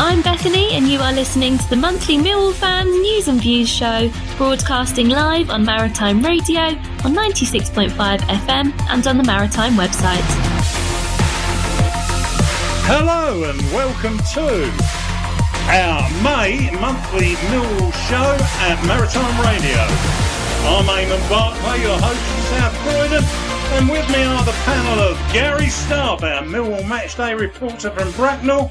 I'm Bethany and you are listening to the monthly Millwall Fans News and Views show, broadcasting live on Maritime Radio on 96.5 FM and on the Maritime website. Hello and welcome to our May monthly Millwall show at Maritime Radio. I'm Eamonn Barclay, your host from South Croydon, and with me are the panel of Gary Starb, our Millwall matchday reporter from Bracknell,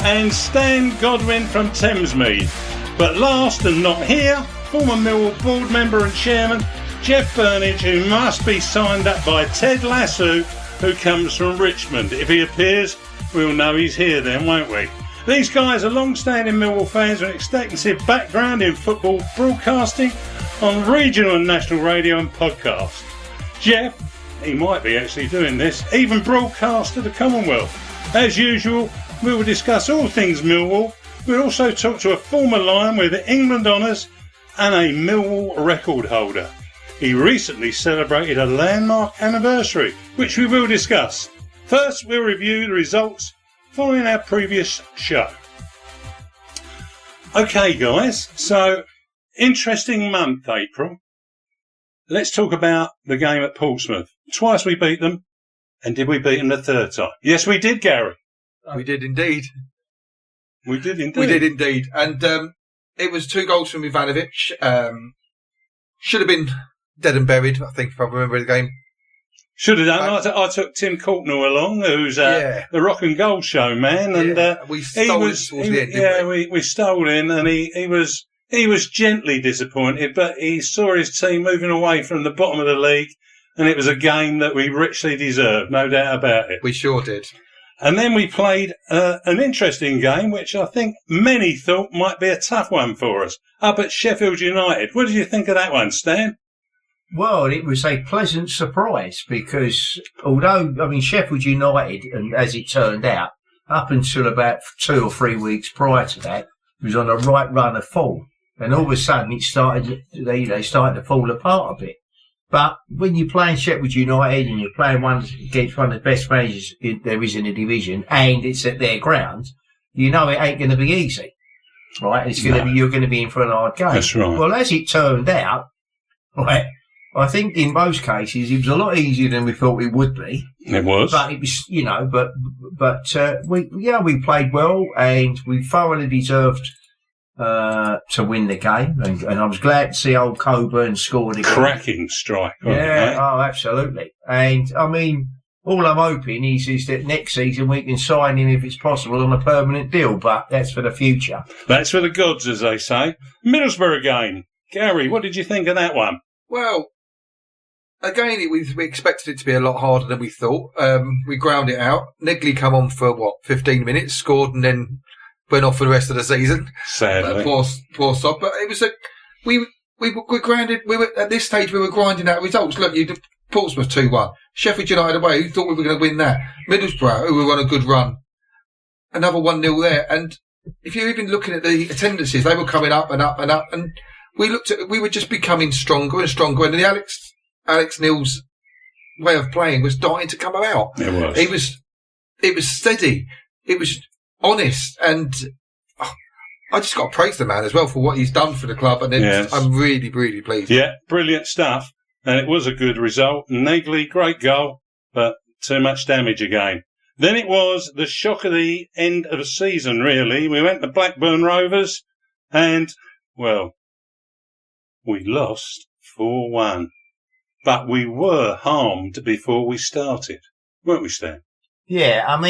and Stan Godwin from Thamesmead. But last and not here, former Millwall board member and chairman Jeff Burnage, who must be signed up by Ted Lasso, who comes from Richmond. If he appears, we'll know he's here then, won't we? These guys are long-standing Millwall fans with an extensive background in football broadcasting on regional and national radio and podcast. Jeff, he might be actually doing this, even broadcast to the Commonwealth. As usual, we will discuss all things Millwall. We'll also talk to a former Lion with England honours and a Millwall record holder. He recently celebrated a landmark anniversary, which we will discuss. First, we'll review the results following our previous show. Okay, guys, so interesting month, April. Let's talk about the game at Portsmouth. Twice we beat them, and did we beat them the third time? Yes, we did, Gary. We did indeed. We did indeed. We did indeed. And it was 2 goals from Ivanovic. Should have been dead and buried, I think, if I remember the game. Should have done. I took Tim Courtnall along, who's the Rock and Gold Show man, and we stole him towards the end, didn't we? we stole him, and he was gently disappointed, but he saw his team moving away from the bottom of the league, and it was a game that we richly deserved, no doubt about it. We sure did. And then we played an interesting game, which I think many thought might be a tough one for us, up at Sheffield United. What did you think of that one, Stan? Well, it was a pleasant surprise because although, Sheffield United, and as it turned out, up until about 2 or 3 weeks prior to that, was on a right run of form. And all of a sudden they started to fall apart a bit. But when you're playing Sheffield United and you're playing against one of the best managers there is in the division, and it's at their ground, you know it ain't going to be easy, right? You're going to be in for a hard game. That's right. Well, as it turned out, right, I think in most cases it was a lot easier than we thought it would be. It was, but it was, we played well and we thoroughly deserved to win the game, and I was glad to see old Coburn scored again. Cracking strike. Oh, absolutely. And all I'm hoping is that next season we can sign him, if it's possible, on a permanent deal, but that's for the future. That's for the gods, as they say. Middlesbrough game. Gary, what did you think of that one? Well, again, we expected it to be a lot harder than we thought. We ground it out. Negley come on for, 15 minutes, scored, and then went off for the rest of the season. Sadly. Poor sod. But it was we were grounded. At this stage, we were grinding out results. Look, you did Portsmouth 2-1. Sheffield United away. Who thought we were going to win that? Middlesbrough, who were on a good run. Another 1-0 there. And if you're even looking at the attendances, they were coming up and up and up. And we were just becoming stronger and stronger. And the Alex Neil's way of playing was starting to come out. It was. It was steady. It was honest, and I just got to praise the man as well for what he's done for the club, and I'm really, really pleased. Yeah, brilliant stuff, and it was a good result. Negley, great goal, but too much damage again. Then it was the shock of the end of the season, really. We went to Blackburn Rovers, and, well, we lost 4-1. But we were harmed before we started, weren't we, Stan? Yeah, always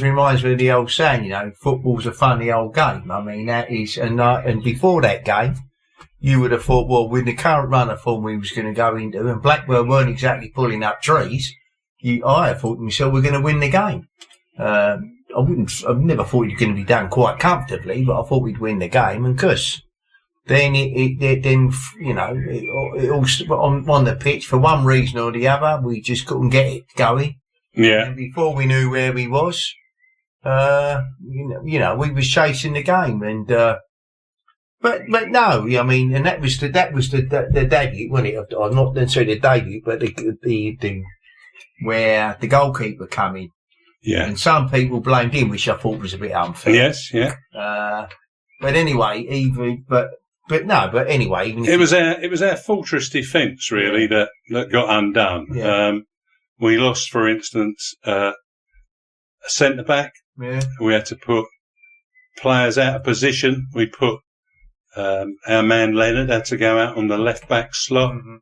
reminds me of the old saying, football's a funny old game. That is, and before that game, you would have thought, well, with the current run of form we was going to go into, and Blackburn weren't exactly pulling up trees, I thought to myself, we're going to win the game. I've never thought it was going to be done quite comfortably, but I thought we'd win the game, and then it all on the pitch for one reason or the other. We just couldn't get it going. Yeah. And before we knew where we was, we was chasing the game, and but no, and that was the debut, wasn't it? Or not necessarily the debut, but the where the goalkeeper come in. Yeah. And some people blamed him, which I thought was a bit unfair. Yes, yeah. But anyway, even it was our fortress defence really that got undone. Yeah. We lost, for instance, a centre back. Yeah. We had to put players out of position. We put our man Leonard had to go out on the left back slot. Mm-hmm.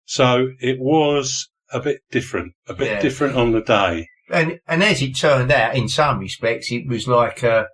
So it was a bit different on the day. And as it turned out, in some respects, it was like they're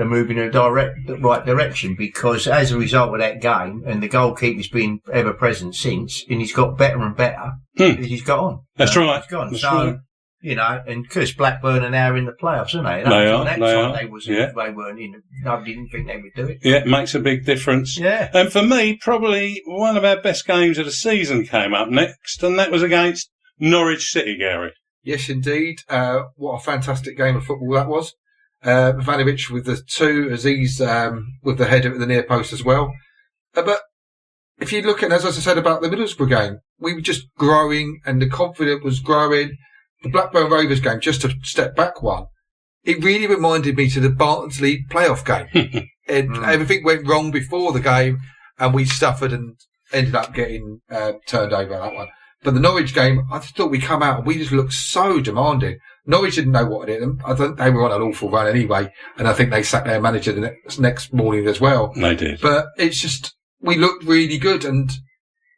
moving in the right direction, because as a result of that game, and the goalkeeper's been ever present since, and he's got better and better as he's got on. That's right. He's gone. That's so, right. you know, and because Blackburn are now in the playoffs, aren't they? They are. They weren't in. Nobody didn't think they would do it. Yeah, it makes a big difference. Yeah. And for me, probably one of our best games of the season came up next, and that was against Norwich City, Gary. Yes, indeed. What a fantastic game of football that was. Ivanovic with the 2, Aziz with the header at the near post as well. But if you look at, as I said about the Middlesbrough game, we were just growing and the confidence was growing. The Blackburn Rovers game, just to step back one, it really reminded me to the Barnsley playoff game. Everything went wrong before the game and we suffered and ended up getting turned over that one. But the Norwich game, I just thought we come out and we just looked so demanding. Norwich didn't know what hit them. I think they were on an awful run anyway. And I think they sacked their manager the next morning as well. They did. But it's just, we looked really good. And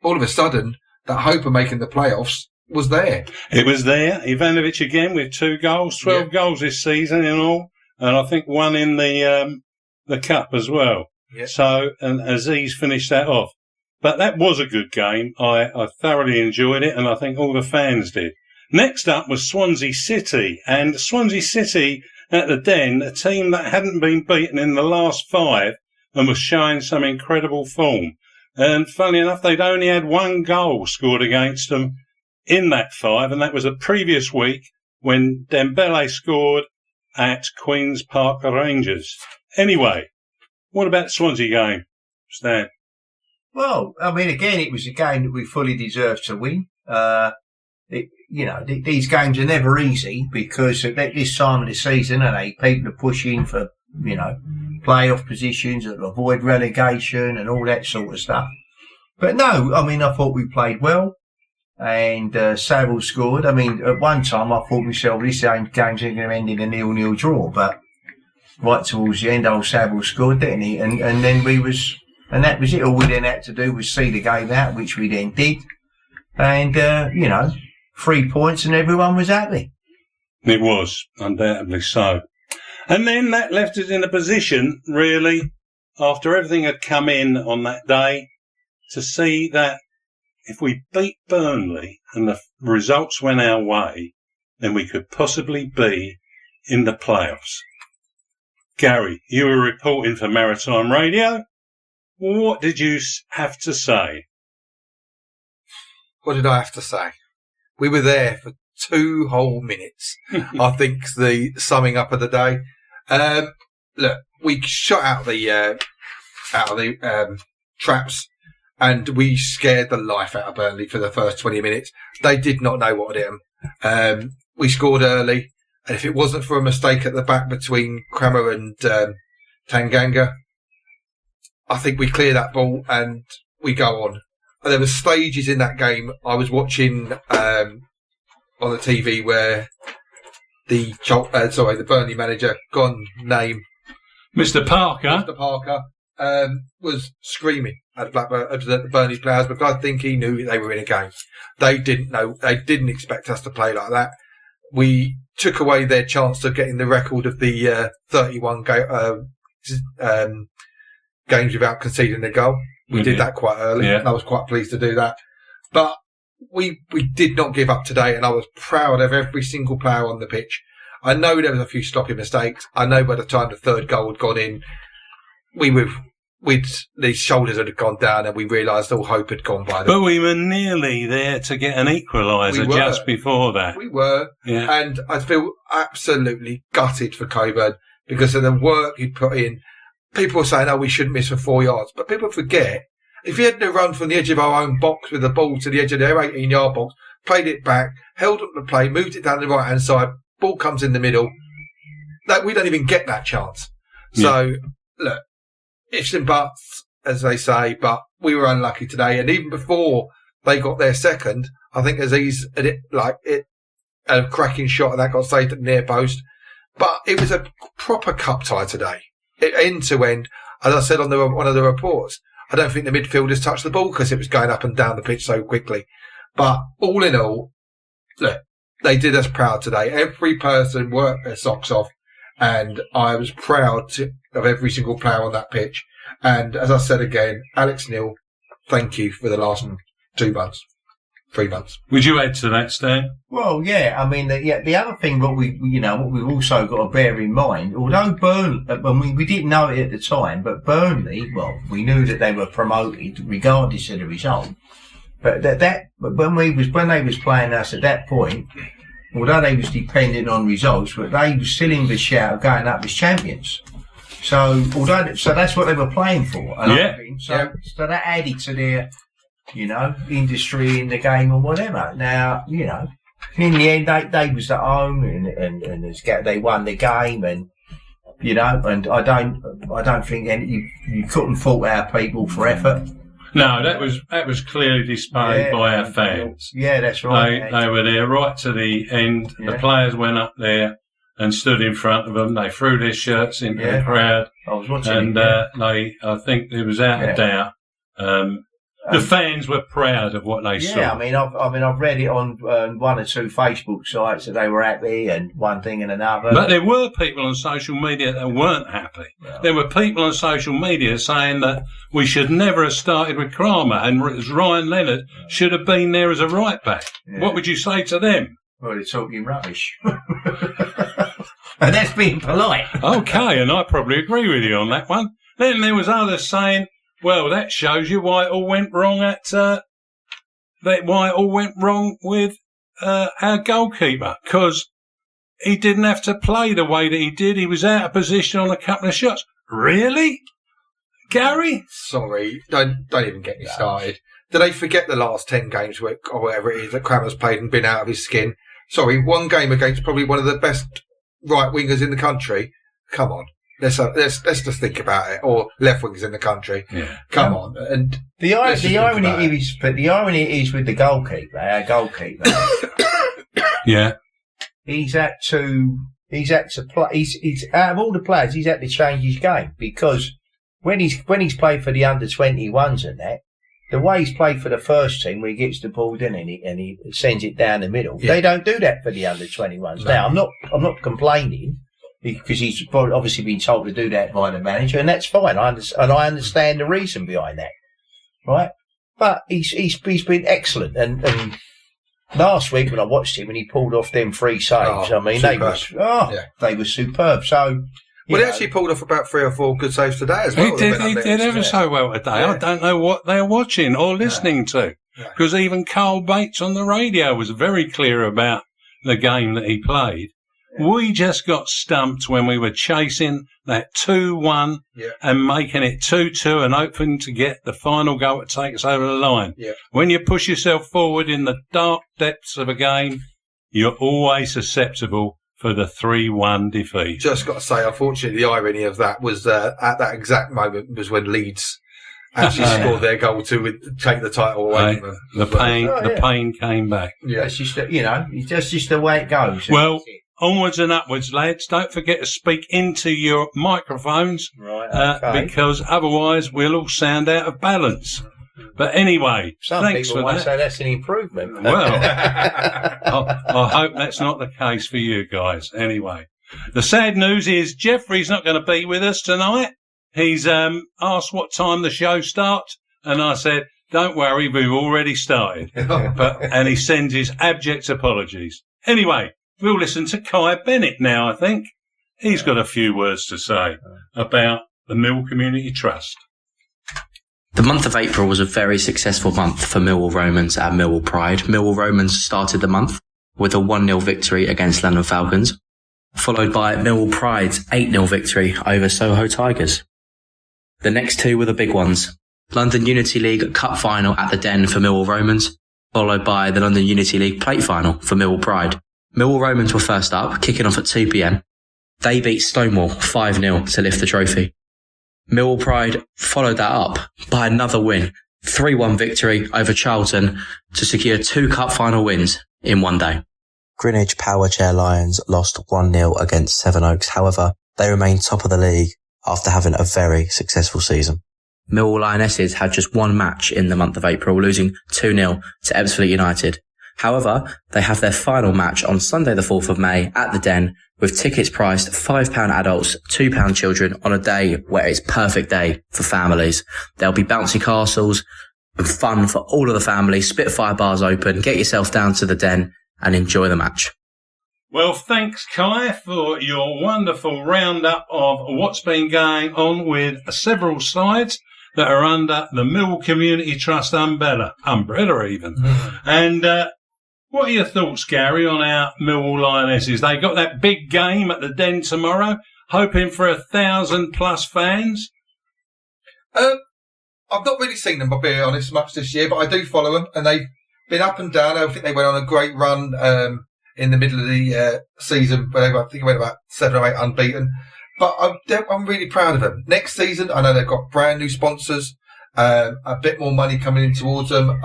all of a sudden, that hope of making the playoffs was there. It was there. Ivanovic again with 2 goals, 12 goals this season in all. And I think 1 in the cup as well. Yeah. So, and Aziz finished that off. But that was a good game. I thoroughly enjoyed it, and I think all the fans did. Next up was Swansea City, and Swansea City at the Den, a team that hadn't been beaten in the last 5 and was showing some incredible form. And funnily enough, they'd only had 1 goal scored against them in that 5, and that was a previous week when Dembele scored at Queen's Park Rangers. Anyway, what about the Swansea game, Stan? Well, I mean, again, it was a game that we fully deserved to win. These games are never easy because at this time of the season, people are pushing for, playoff positions that avoid relegation and all that sort of stuff. But no, I mean, I thought we played well and Saville scored. I mean, at one time I thought myself, this game's going to end in a 0-0 draw, but right towards the end, old Saville scored, didn't he? And then and that was it. All we then had to do was see the game out, which we then did. And, 3 points and everyone was happy. It was, undoubtedly so. And then that left us in a position, really, after everything had come in on that day, to see that if we beat Burnley and the results went our way, then we could possibly be in the playoffs. Gary, you were reporting for Maritime Radio. What did you have to say? What did I have to say? We were there for 2 whole minutes. I think the summing up of the day. Look, we shot out the traps, and we scared the life out of Burnley for the first 20 minutes. They did not know what hit them. We scored early, and if it wasn't for a mistake at the back between Kramer and Tanganga, I think we clear that ball and we go on. And there were stages in that game I was watching on the TV where the Burnley manager, gone name, Mr. Parker, was screaming at the Burnley players because I think he knew they were in a game. They didn't know. They didn't expect us to play like that. We took away their chance of getting the record of the 31 games without conceding a goal. We did that quite early. Yeah. I was quite pleased to do that. But we did not give up today, and I was proud of every single player on the pitch. I know there was a few sloppy mistakes. I know by the time the 3rd goal had gone in, these shoulders had gone down and we realised all hope had gone by them. But we were nearly there to get an equaliser just before that. We were. Yeah. And I feel absolutely gutted for Coburn because of the work he'd put in. People are saying, we shouldn't miss for 4 yards. But people forget, if he hadn't run from the edge of our own box with the ball to the edge of their 18-yard box, played it back, held up the play, moved it down the right-hand side, ball comes in the middle, that we don't even get that chance. So, look, ifs and buts, as they say, but we were unlucky today. And even before they got their second, I think Aziz had a cracking shot and that got saved at the near post. But it was a proper cup tie today, end to end. As I said on one of the reports, I don't think the midfielders touched the ball because it was going up and down the pitch so quickly. But all in all, look, they did us proud today. Every person worked their socks off, and I was proud of every single player on that pitch. And as I said again, Alex Neil, thank you for the last 2 months. 3 months. Would you add to that, Stan? Well, yeah. I mean, the other thing what we've also got to bear in mind, although Burnley, we didn't know it at the time, but Burnley, well, we knew that they were promoted regardless of the result. But when they was playing us at that point, although they was dependent on results, but they was still in the shout of going up as champions. So that's what they were playing for. And so that added to their, industry in the game or whatever. Now, in the end, they was at home and they won the game, and and I don't think you couldn't fault our people for effort. No, that was clearly displayed by our fans. Yeah, that's right. They were there right to the end. Yeah. The players went up there and stood in front of them. They threw their shirts into the crowd. I was watching and I think it was out of doubt. The fans were proud of what they saw. Yeah, I've read it on 1 or 2 Facebook sites that they were happy and one thing and another. But there were people on social media that weren't happy. Well, there were people on social media saying that we should never have started with Kramer and Ryan Leonard should have been there as a right back. Yeah. What would you say to them? Well, they're talking rubbish. And that's being polite. Okay, and I probably agree with you on that one. Then there was others saying, well, that shows you why it all went wrong with our goalkeeper, because he didn't have to play the way that he did. He was out of position on a couple of shots. Really, Gary? Sorry, don't even get me started. Did they forget the last 10 games or whatever it is that Cramer's played and been out of his skin? Sorry, one game against probably one of the best right wingers in the country. Come on. Let's just think about it. Or left wingers in the country. Yeah. Come on. And the irony is with the goalkeeper, our goalkeeper. Yeah. He's had to play. He's out of all the players, he's had to change his game, because when he's played for the under 21s and that, the way he's played for the first team, where he gets the ball in and he sends it down the middle, they don't do that for the under 21s. No. Now, I'm not complaining, because he's obviously been told to do that by the manager, and that's fine. I understand the reason behind that, right? But he's been excellent, and last week when I watched him and he pulled off them 3 saves, they were superb. So. He actually pulled off about 3 or 4 good saves today as well. He did ever so well today. Yeah. I don't know what they're watching or listening to, because even Carl Bates on the radio was very clear about the game that he played. Yeah. We just got stumped when we were chasing that 2-1 and making it 2-2 and hoping to get the final goal to take us over the line. Yeah. When you push yourself forward in the dark depths of a game, you're always susceptible for the 3-1 defeat. Just got to say, unfortunately, the irony of that was at that exact moment was when Leeds actually scored their goal to take the title away from them. The pain came back. Yeah, it's just that's just the way it goes. Well, onwards and upwards, lads. Don't forget to speak into your microphones, because otherwise we'll all sound out of balance. But anyway, thanks for that. Some people might say that's an improvement. Well, I hope that's not the case for you guys. Anyway, the sad news is Jeffrey's not going to be with us tonight. He's asked what time the show starts, and I said, don't worry, we've already started. And he sends his abject apologies. Anyway, we'll listen to Kai Bennett now, I think. He's got a few words to say about the Millwall Community Trust. The month of April was a very successful month for Millwall Romans at Millwall Pride. Millwall Romans started the month with a 1-0 victory against London Falcons, followed by Millwall Pride's 8-0 victory over Soho Tigers. The next 2 were the big ones. London Unity League Cup Final at the Den for Millwall Romans, followed by the London Unity League Plate Final for Millwall Pride. Millwall Romans were first up, kicking off at 2 p.m. They beat Stonewall 5-0 to lift the trophy. Millwall Pride followed that up by another win, 3-1 victory over Charlton to secure 2 cup final wins in one day. Greenwich Power Chair Lions lost 1-0 against Sevenoaks. However, they remain top of the league after having a very successful season. Millwall Lionesses had just one match in the month of April, losing 2-0 to Ebbsfleet United. However, they have their final match on Sunday the 4th of May at the Den, with tickets priced £5 adults, £2 children, on a day where it's perfect day for families. There'll be bouncy castles and fun for all of the family, Spitfire bars open, get yourself down to the Den and enjoy the match. Well, thanks, Kai, for your wonderful roundup of what's been going on with several sides that are under the Millwall Community Trust umbrella even. And what are your thoughts, Gary, on our Millwall Lionesses? They got that big game at the Den tomorrow, hoping for 1,000+ fans. I've not really seen them, I'll be honest, much this year, but I do follow them, and they've been up and down. I think they went on a great run in the middle of the season, but I think they went about 7 or 8 unbeaten. But I'm really proud of them. Next season, I know they've got brand new sponsors, a bit more money coming in towards them.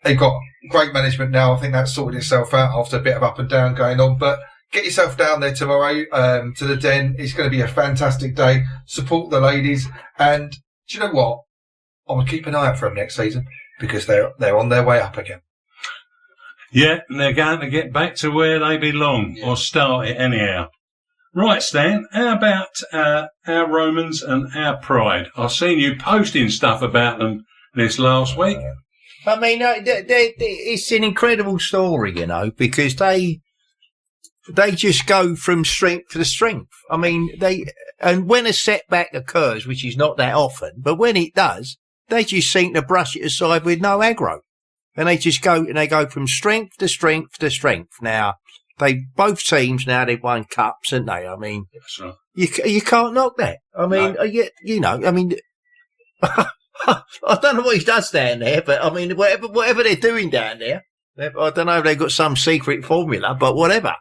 They've got great management now. I think that's sorted itself out after a bit of up and down going on. But get yourself down there tomorrow to the Den. It's going to be a fantastic day. Support the ladies. And do you know what? I will keep an eye out for them next season because they're on their way up again. Yeah, and they're going to get back to where they belong, or start it anyhow. Right, Stan, how about our Romans and our Pride? I've seen you posting stuff about them this last week. I mean, it's an incredible story, you know, because they just go from strength to strength. I mean, and when a setback occurs, which is not that often, but when it does, they just seem to brush it aside with no aggro. And they go from strength to strength to strength. Now, both teams now, they've won cups, haven't they? I mean, that's right. You can't knock that. I mean, no. You know, I mean, I don't know what he does down there, but I mean, whatever they're doing down there, I don't know if they've got some secret formula, but whatever.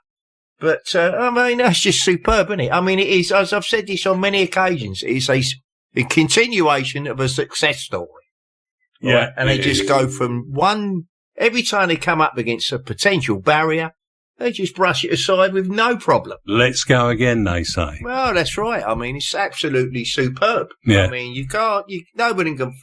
But, I mean, that's just superb, isn't it? I mean, it is, as I've said this on many occasions, it's a continuation of a success story. Yeah. Right? And they just go from every time they come up against a potential barrier, they just brush it aside with no problem. Let's go again, they say. Well, that's right. I mean, it's absolutely superb. Yeah. I mean, nobody can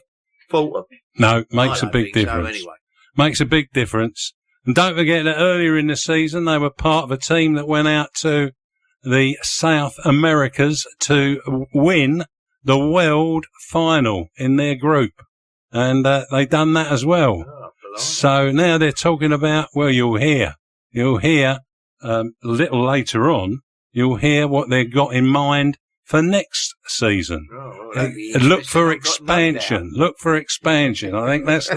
fault them. No, makes a big difference. So anyway. Makes a big difference. And don't forget that earlier in the season, they were part of a team that went out to the South Americas to win the world final in their group. And they done that as well. Oh, so now they're talking about, well, you'll hear a little later on, you'll hear what they've got in mind for next season. Oh, well, look for expansion. Look for expansion. I think that's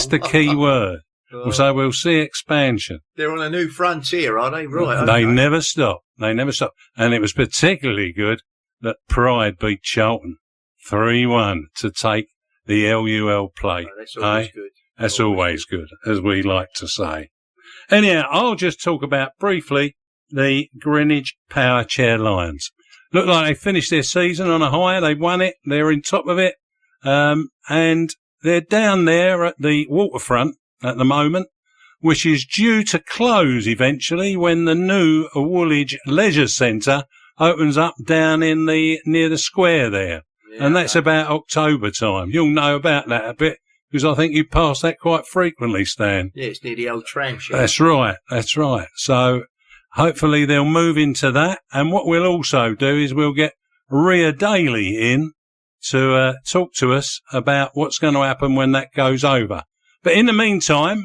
the key word. Oh. So we'll see expansion. They're on a new frontier, are they? Right. They never stop. And it was particularly good that Pride beat Charlton 3-1 to take the LUL plate. Oh, that's always good. That's always good, as we like to say. Anyhow, I'll just talk about briefly the Greenwich Power Chair Lions. Look like they finished their season on a high. They won it. They're in top of it. And they're down there at the waterfront at the moment, which is due to close eventually when the new Woolwich Leisure Centre opens up down near the square there. Yeah, and that's about October time. You'll know about that a bit, because I think you pass that quite frequently, Stan. Yeah, it's near the old tram shed. That's right. So hopefully they'll move into that. And what we'll also do is we'll get Rhea Daly in to talk to us about what's going to happen when that goes over. But in the meantime,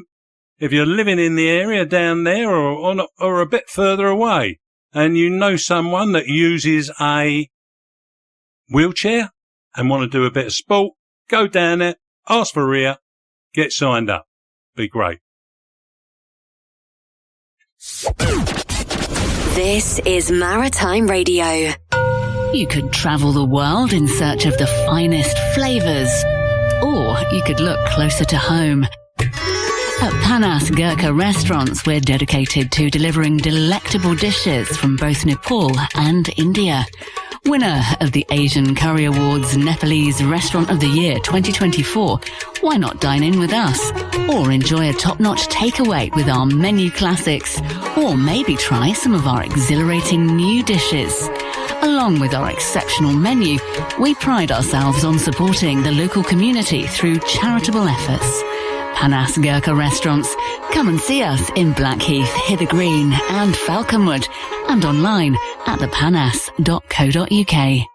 if you're living in the area down there or a bit further away, and you know someone that uses a wheelchair and want to do a bit of sport, go down there, ask for Rhea, get signed up. Be great. This is Maritime Radio. You could travel the world in search of the finest flavours, or you could look closer to home At Panas Gurkha Restaurants, we're dedicated to delivering delectable dishes from both Nepal and India. Winner of the Asian Curry Awards Nepalese Restaurant of the Year 2024, why not dine in with us? Or enjoy a top-notch takeaway with our menu classics, or maybe try some of our exhilarating new dishes. Along with our exceptional menu, we pride ourselves on supporting the local community through charitable efforts. Panas Gurkha Restaurants. Come and see us in Blackheath, Hither Green and Falconwood, and online at thepanas.co.uk.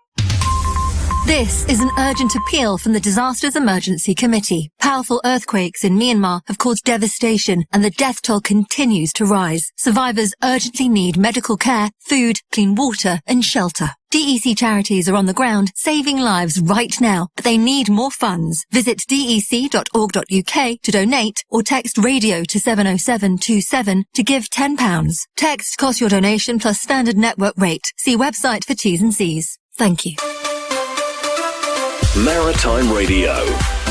This is an urgent appeal from the Disasters Emergency Committee. Powerful earthquakes in Myanmar have caused devastation and the death toll continues to rise. Survivors urgently need medical care, food, clean water and shelter. DEC charities are on the ground saving lives right now, but they need more funds. Visit dec.org.uk to donate or text radio to 70727 to give £10. Text costs your donation plus standard network rate. See website for T's and C's. Thank you. Maritime Radio,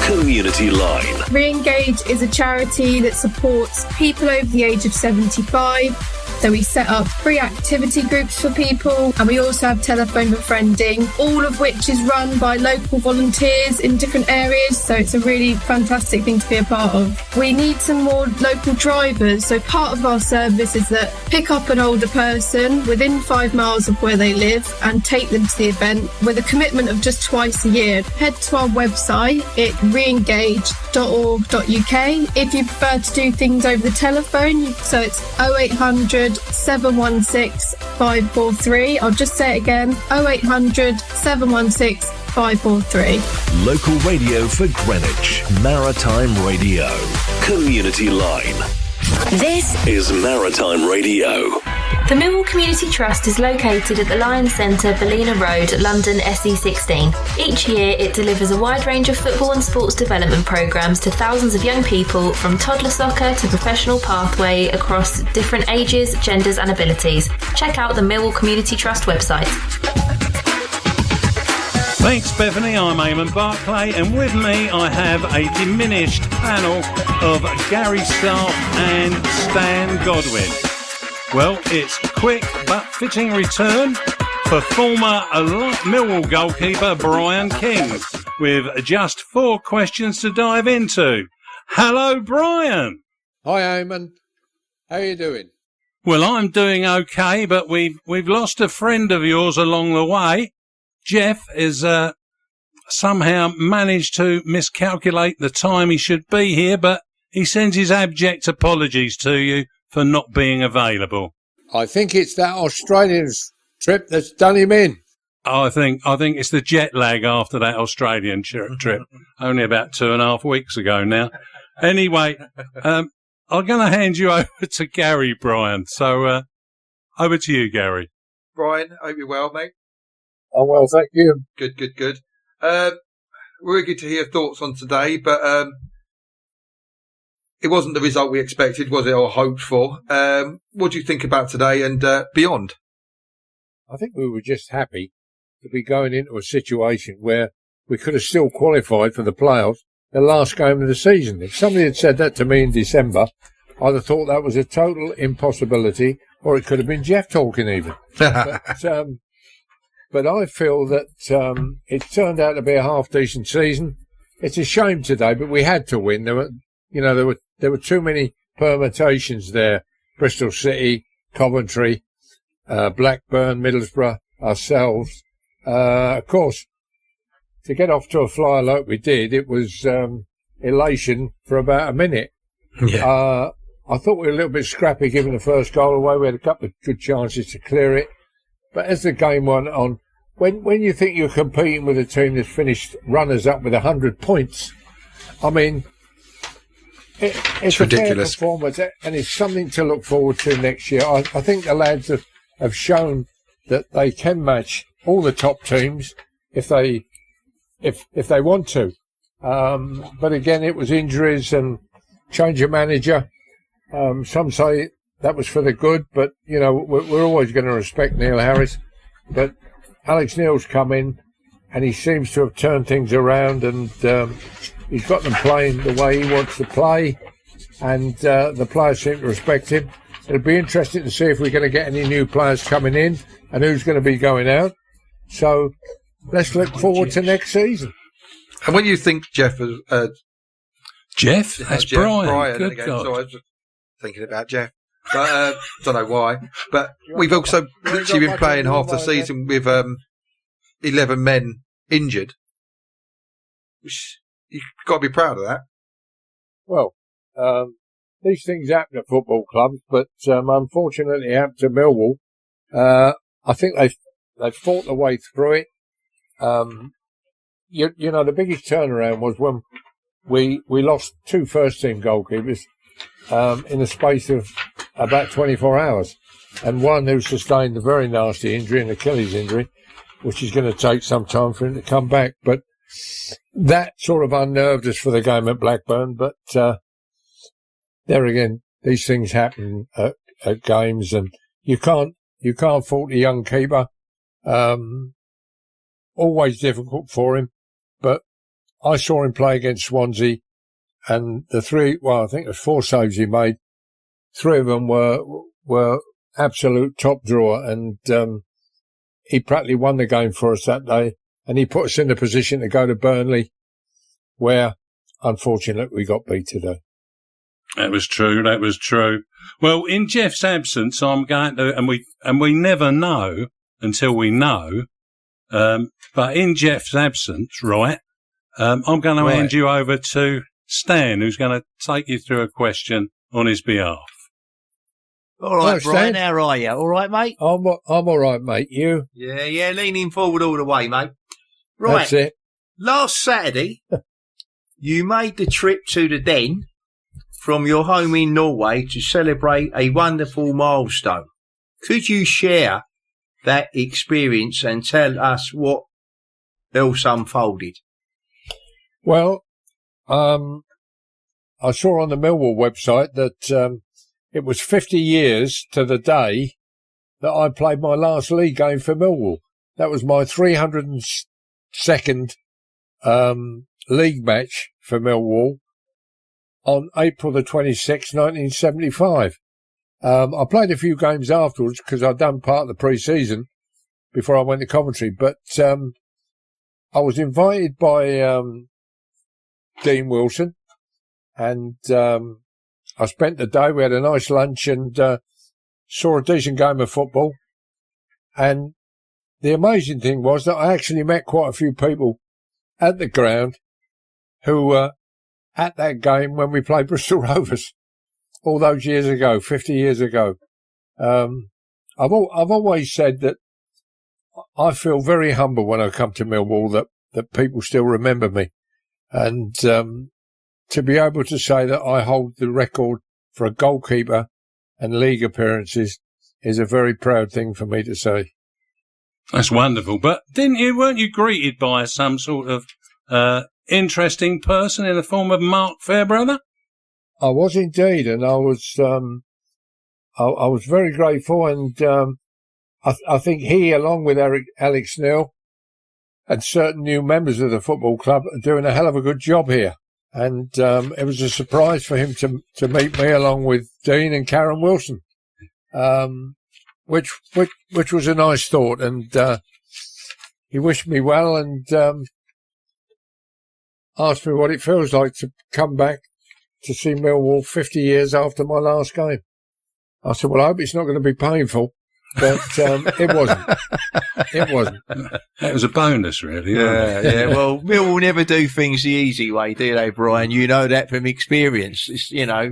Community Line. Re-engage is a charity that supports people over the age of 75. So we set up free activity groups for people, and we also have telephone befriending, all of which is run by local volunteers in different areas. So it's a really fantastic thing to be a part of. We need some more local drivers. So part of our service is that pick up an older person within 5 miles of where they live and take them to the event with a commitment of just twice a year. Head to our website at reengage.org.uk. If you prefer to do things over the telephone, so it's 0800 716 543. I'll just say it again, 0800 716 543. Local radio for Greenwich. Maritime Radio. Community Line. This is Maritime Radio. The Millwall Community Trust is located at the Lion Centre, Ballina Road, London SE16. Each year it delivers a wide range of football and sports development programmes to thousands of young people, from toddler soccer to professional pathway, across different ages, genders and abilities. Check out the Millwall Community Trust website. Thanks, Bethany. I'm Eamonn Barclay, and with me I have a diminished panel of Gary Stark and Stan Godwin. Well, it's quick but fitting return for former Millwall goalkeeper Bryan King, with just 4 questions to dive into. Hello, Bryan. Hi, Eamonn. How are you doing? Well, I'm doing okay, but we've lost a friend of yours along the way. Jeff has somehow managed to miscalculate the time he should be here, but he sends his abject apologies to you for not being available. I think it's that Australian trip that's done him in. I think it's the jet lag after that Australian trip, only about 2.5 weeks ago now. Anyway, I'm going to hand you over to Gary, Bryan. So over to you, Gary. Bryan, hope you're well, mate. Oh, well, thank you. Good. Really good to hear thoughts on today, but it wasn't the result we expected, was it, or hoped for? What do you think about today and beyond? I think we were just happy to be going into a situation where we could have still qualified for the playoffs the last game of the season. If somebody had said that to me in December, I'd have thought that was a total impossibility, or it could have been Jeff talking even. But I feel that it turned out to be a half-decent season. It's a shame today, but we had to win. There were too many permutations there. Bristol City, Coventry, Blackburn, Middlesbrough, ourselves. Of course, to get off to a flyer like we did, it was elation for about a minute. Yeah. I thought we were a little bit scrappy giving the first goal away. We had a couple of good chances to clear it. But as the game went on, when you think you're competing with a team that's finished runners-up with 100 points, I mean, it's ridiculous. A fair performance, and it's something to look forward to next year. I think the lads have shown that they can match all the top teams if they want to. But again, it was injuries and change of manager. Some say that was for the good, but, you know, we're always going to respect Neil Harris. But Alex Neil's come in, and he seems to have turned things around, and he's got them playing the way he wants to play. and the players seem to respect him. It'll be interesting to see if we're going to get any new players coming in and who's going to be going out. So let's look forward to next season. And when you think, Jeff, Jeff? That's Jeff, Brian. Good again, God. so I was just thinking about Jeff. But don't know why. But we've also literally been playing half the season with 11 men injured. You've got to be proud of that. Well, these things happen at football clubs, but unfortunately it happened to Millwall. I think they've fought their way through it. You know, the biggest turnaround was when we lost 2 first-team goalkeepers in the space of about 24 hours. And one who sustained a very nasty injury, an Achilles injury, which is going to take some time for him to come back. But that sort of unnerved us for the game at Blackburn. But there again, these things happen at games, and you can't fault a young keeper. Always difficult for him. But I saw him play against Swansea, and I think it was 4 saves he made. 3 of them were absolute top drawer, and he practically won the game for us that day, and he put us in the position to go to Burnley, where unfortunately we got beat today. That was true. Well, in Jeff's absence, I'm going to, and we never know until we know. But in Jeff's absence, right, I'm going to hand you over to Stan, who's going to take you through a question on his behalf. All right, Hello, Brian, Stan. how are you? All right, mate? I'm all right, mate. You? Yeah, leaning forward all the way, mate. Right, That's it. last Saturday, you made the trip to the Den from your home in Norway to celebrate a wonderful milestone. Could you share that experience and tell us what else unfolded? Well, I saw on the Millwall website that it was 50 years to the day that I played my last league game for Millwall. That was my 302nd league match for Millwall on April the 26th, 1975. I played a few games afterwards because I'd done part of the pre-season before I went to Coventry, but I was invited by Dean Wilson, and I spent the day. We had a nice lunch and saw a decent game of football. And the amazing thing was that I actually met quite a few people at the ground who were at that game when we played Bristol Rovers all those years ago, 50 years ago. I've always said that I feel very humble when I come to Millwall that people still remember me. And to be able to say that I hold the record for a goalkeeper and league appearances is a very proud thing for me to say. That's wonderful. But weren't you greeted by some sort of interesting person in the form of Mark Fairbrother? I was indeed, and I was very grateful, and I think he, along with Alex Neil and certain new members of the football club, are doing a hell of a good job here. And it was a surprise for him to meet me along with Dean and Karen Wilson, which was a nice thought. And he wished me well and asked me what it feels like to come back to see Millwall 50 years after my last game. I said, well, I hope it's not going to be painful. But it wasn't. It wasn't. That was a bonus, really. Yeah. Well, Millwall never do things the easy way, do they, Brian? You know that from experience. It's, you know,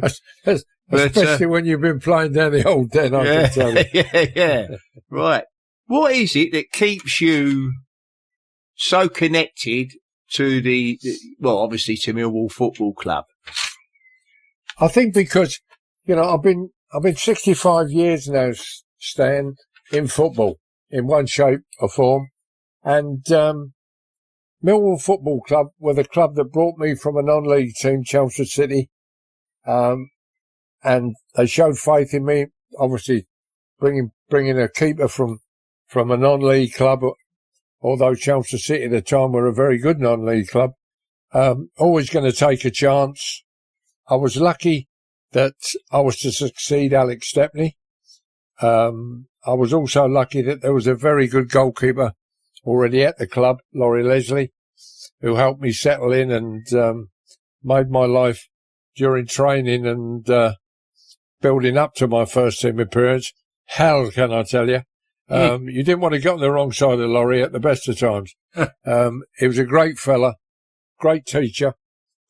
especially when you've been playing down the old Den. I can tell you. Yeah. Right. What is it that keeps you so connected to obviously to Millwall Football Club? I think because I've been 65 years now, Stan, in football, in one shape or form. And Millwall Football Club were the club that brought me from a non-league team, Chelmsford City. And they showed faith in me, obviously bringing a keeper from a non-league club, although Chelmsford City at the time were a very good non-league club. Always going to take a chance. I was lucky that I was to succeed Alex Stepney. I was also lucky that there was a very good goalkeeper already at the club, Laurie Leslie, who helped me settle in and made my life during training and building up to my first team appearance. Hell, can I tell you? You didn't want to get on the wrong side of Laurie at the best of times. He was a great fella, great teacher,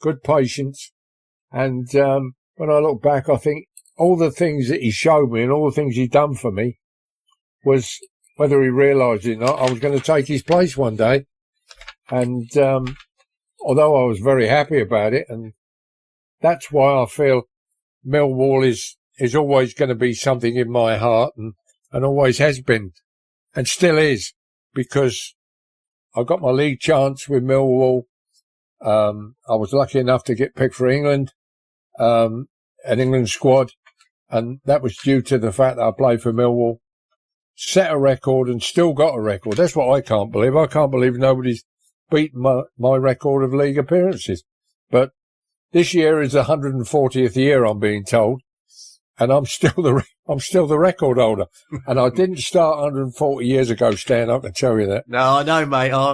good patience. And when I look back, I think all the things that he showed me and all the things he'd done for me was, whether he realised it or not, I was going to take his place one day. And although I was very happy about it, and that's why I feel Millwall is always going to be something in my heart, and always has been, and still is, because I got my league chance with Millwall. I was lucky enough to get picked for England, an England squad, and that was due to the fact that I played for Millwall, set a record and still got a record. That's what I can't believe. I can't believe nobody's beaten my record of league appearances. But this year is the 140th year, I'm being told, and I'm still the record holder. And I didn't start 140 years ago, Stan, I can tell you that. No, I know, mate. I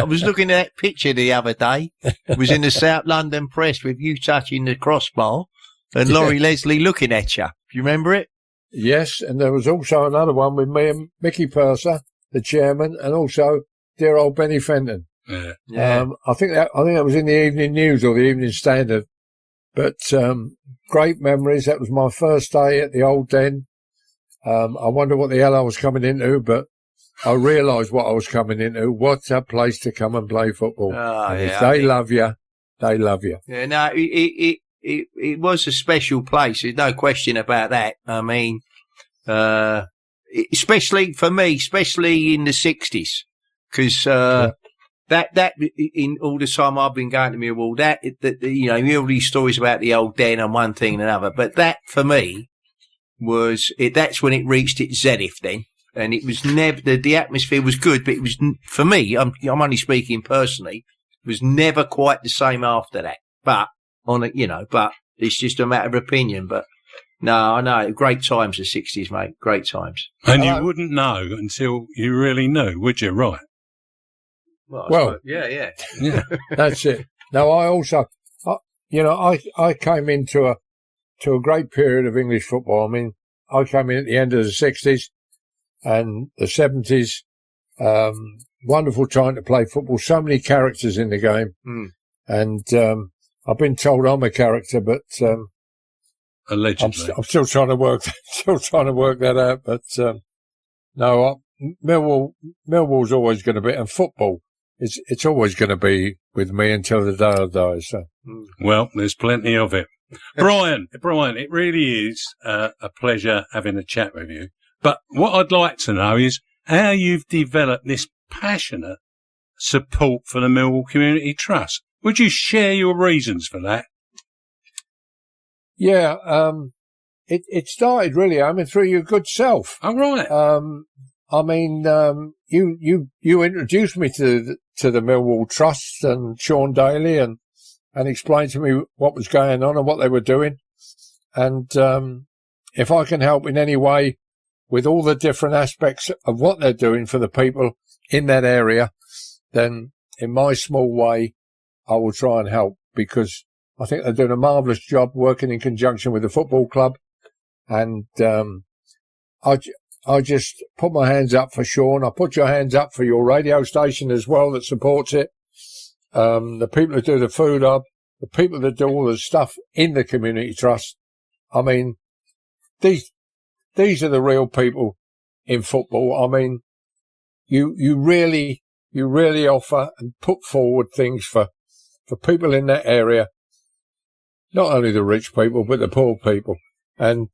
was looking at that picture the other day. It was in the South London Press with you touching the crossbar and Laurie Leslie looking at you. Do you remember it? Yes, and there was also another one with me and Mickey Purser, the chairman, and also dear old Benny Fenton. Yeah. I think that was in the Evening News or the Evening Standard. But great memories. That was my first day at the old den. I wonder what the hell I was coming into, but I realised what I was coming into. What a place to come and play football. If they love you, they love you. Yeah, no, it was a special place. There's no question about that. I mean, especially for me, especially in the 60s, because that in all the time I've been going to Millwall, you know, you hear all these stories about the old den and one thing and another, but that for me that's when it reached its zenith then. And it was never, the atmosphere was good, but it was, for me, I'm only speaking personally, it was never quite the same after that. But but it's just a matter of opinion. But no, I know, great times the 60s, mate, great times. And you wouldn't know until you really knew, would you? Right. Well, yeah. That's it. Now, I also, I came into a great period of English football. I mean, I came in at the end of the 60s and the 70s. Wonderful time to play football. So many characters in the game. And I've been told I'm a character, but allegedly, I'm still trying to work that out. But no, Millwall's always going to be, and football, it's always going to be with me until the day I die. So, well, there's plenty of it. Brian, it really is a pleasure having a chat with you. But what I'd like to know is how you've developed this passionate support for the Millwall Community Trust. Would you share your reasons for that? Yeah, it started really, through your good self. Oh, right. You introduced me to the Millwall Trust and Sean Daly and explained to me what was going on and what they were doing. And if I can help in any way with all the different aspects of what they're doing for the people in that area, then in my small way, I will try and help, because I think they're doing a marvellous job working in conjunction with the football club. And I just put my hands up for Sean. I put your hands up for your radio station as well that supports it. The people that do the food hub, the people that do all the stuff in the community trust. I mean, these are the real people in football. I mean, you really offer and put forward things for people in that area. Not only the rich people, but the poor people and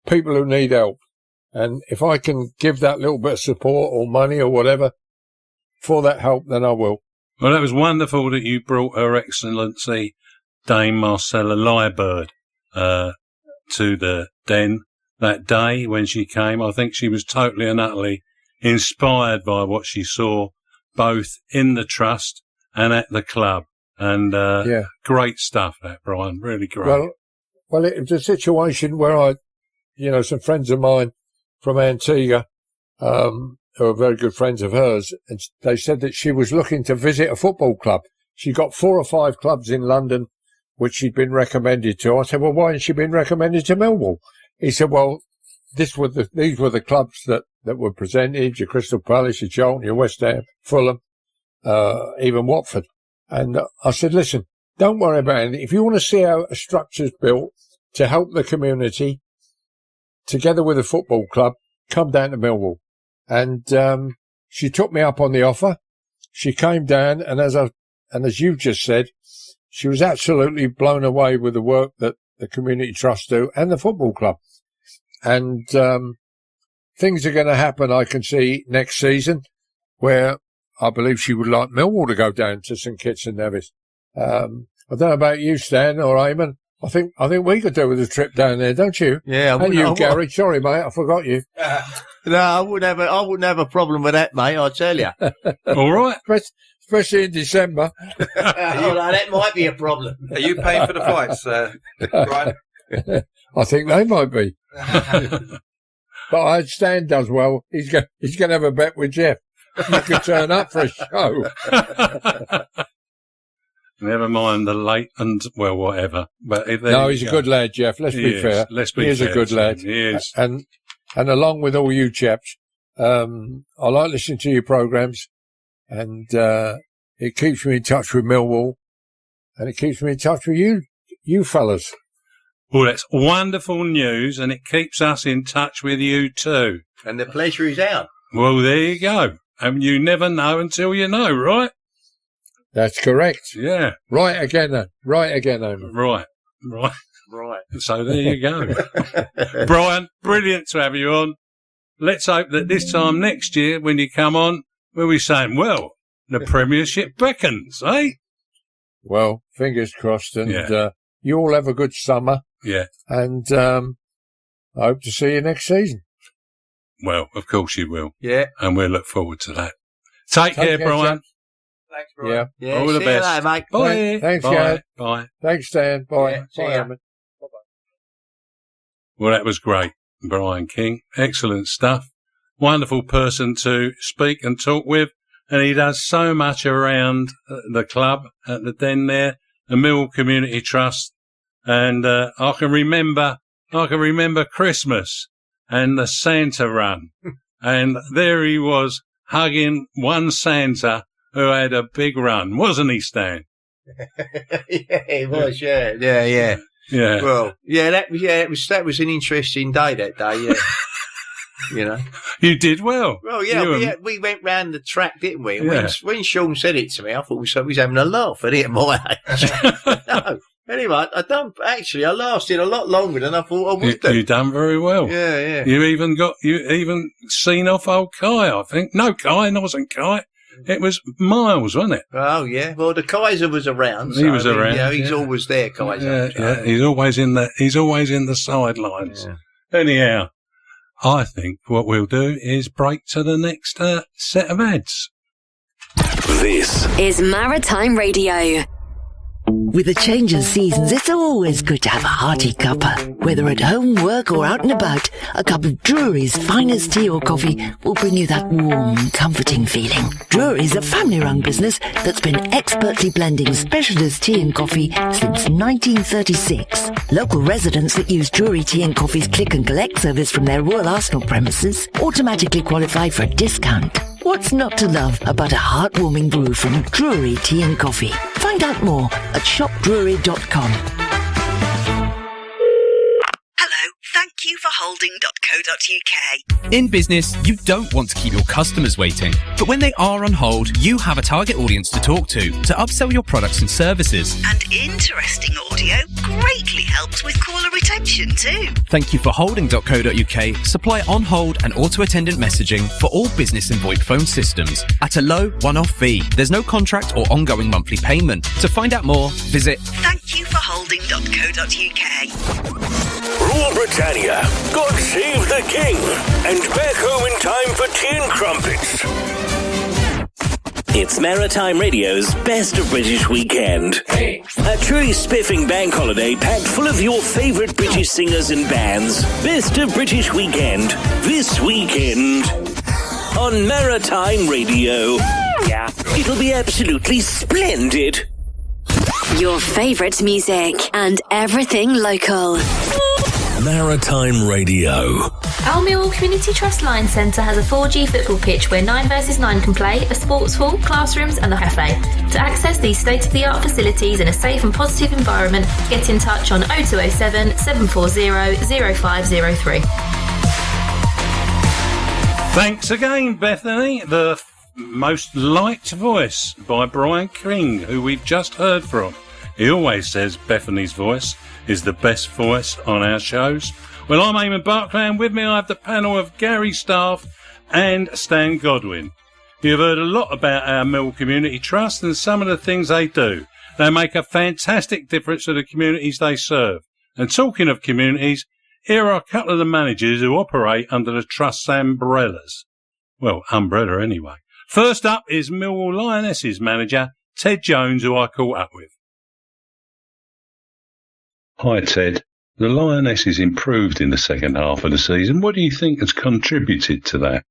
people who need help. And if I can give that little bit of support or money or whatever for that help, then I will. Well, that was wonderful that you brought Her Excellency Dame Marcella Lyrebird to the den that day when she came. I think she was totally and utterly inspired by what she saw both in the trust and at the club. And great stuff, that, Brian. Really great. Well, Well, it was a situation where some friends of mine from Antigua, who are very good friends of hers, and they said that she was looking to visit a football club. She got 4 or 5 clubs in London which she'd been recommended to. I said, well, why hadn't she been recommended to Millwall? He said, well, these were the clubs that were presented, your Crystal Palace, your Charlton, your West Ham, Fulham, even Watford. And I said, listen, don't worry about anything. If you want to see how a structure's built to help the community, together with a football club, come down to Millwall. And she took me up on the offer. She came down, and as you just said, she was absolutely blown away with the work that the Community Trust do and the football club. And things are going to happen, I can see, next season, where I believe she would like Millwall to go down to St Kitts and Nevis. I don't know about you, Stan or Eamonn. I think we could do with a trip down there, don't you? Yeah, and you, Gary. Sorry, mate, I forgot you. No, I wouldn't have a problem with that, mate. I tell you. All right, especially in December. That might be a problem. Are you paying for the flights, Brian? I think they might be. But Stan does well. He's going to have a bet with Jeff. You could turn up for a show. Never mind the late and, well, whatever. But he's a good lad, Jeff. Let's be fair. He is a good lad. He is. And along with all you chaps, I like listening to your programmes, and it keeps me in touch with Millwall, and it keeps me in touch with you fellas. Well, that's wonderful news, and it keeps us in touch with you too. And the pleasure is ours. Well, there you go. And you never know until you know, right? That's correct. Yeah. Right again, Eamonn. Right. So there you go. Brian, brilliant to have you on. Let's hope that this time next year, when you come on, we'll be saying, well, the Premiership beckons, eh? Well, fingers crossed, and you all have a good summer. Yeah. And I hope to see you next season. Well, of course you will. Yeah. And we'll look forward to that. Take care, Brian. Chap. Thanks, Brian. Yeah. All the best. Later, mate. Bye. Thanks, Bye. guys. Bye. Thanks, Stan. Bye. Yeah, Bye, Eamonn. Bye-bye. Well, that was great, Bryan King. Excellent stuff. Wonderful person to speak and talk with. And he does so much around the club at the Den there, the Millwall Community Trust. And I can remember Christmas and the Santa run. And there he was hugging one Santa who had a big run, wasn't he, Stan? Yeah, he was, yeah. Well, that was an interesting day that day, yeah. You know, you did well. Well, yeah, we went round the track, didn't we? Yeah. When Sean said it to me, I thought we was having a laugh at it at my age. No. Anyway, I lasted a lot longer than I thought I would do. You done very well. Yeah. You even seen off old Kai, I think. No, Kai, it wasn't Kai. It was Miles, wasn't it? Oh, yeah. Well, the Kaiser was around. He was around. Yeah, he's always there, Kaiser. Yeah. He's always in the sidelines. Yeah. Anyhow, I think what we'll do is break to the next set of ads. This is Maritime Radio. With the change of seasons, it's always good to have a hearty cuppa. Whether at home, work or out and about, a cup of Drury's finest tea or coffee will bring you that warm, comforting feeling. Drury's a family-run business that's been expertly blending specialist tea and coffee since 1936. Local residents that use Drury Tea and Coffee's click and collect service from their Royal Arsenal premises automatically qualify for a discount. What's not to love about a heartwarming brew from Drury Tea and Coffee? Find out more at shopdrury.com. Hello, thank you for holding.co.uk. In business, you don't want to keep your customers waiting. But when they are on hold, you have a target audience to talk to upsell your products and services. And interesting audio greatly helps with caller retention too. Thank you for holding.co.uk. Supply on-hold and auto-attendant messaging for all business and VoIP phone systems at a low one-off fee. There's no contract or ongoing monthly payment. To find out more, visit thankyouforholding.co.uk. Rule Britannia, God save the King, and back home in time for tea and crumpets. It's Maritime Radio's Best of British Weekend. A truly spiffing bank holiday packed full of your favourite British singers and bands. Best of British Weekend, this weekend on Maritime Radio. Yeah, it'll be absolutely splendid. Your favourite music and everything local. Maritime Radio. Our Millwall Community Trust Lion Centre has a 4G football pitch where 9 versus 9 can play, a sports hall, classrooms and a cafe. To access these state-of-the-art facilities in a safe and positive environment, get in touch on 0207 740 0503. Thanks again, Bethany. The most liked voice by Bryan King, who we've just heard from. He always says Bethany's voice is the best voice on our shows. Well, I'm Eamonn Barclay, and with me I have the panel of Gary Staff and Stan Godwin. You've heard a lot about our Millwall Community Trust and some of the things they do. They make a fantastic difference to the communities they serve. And talking of communities, here are a couple of the managers who operate under the Trust's umbrellas. Well, umbrella anyway. First up is Millwall Lionesses manager, Ted Jones, who I caught up with. Hi, Ted. The Lionesses improved in the second half of the season. What do you think has contributed to that?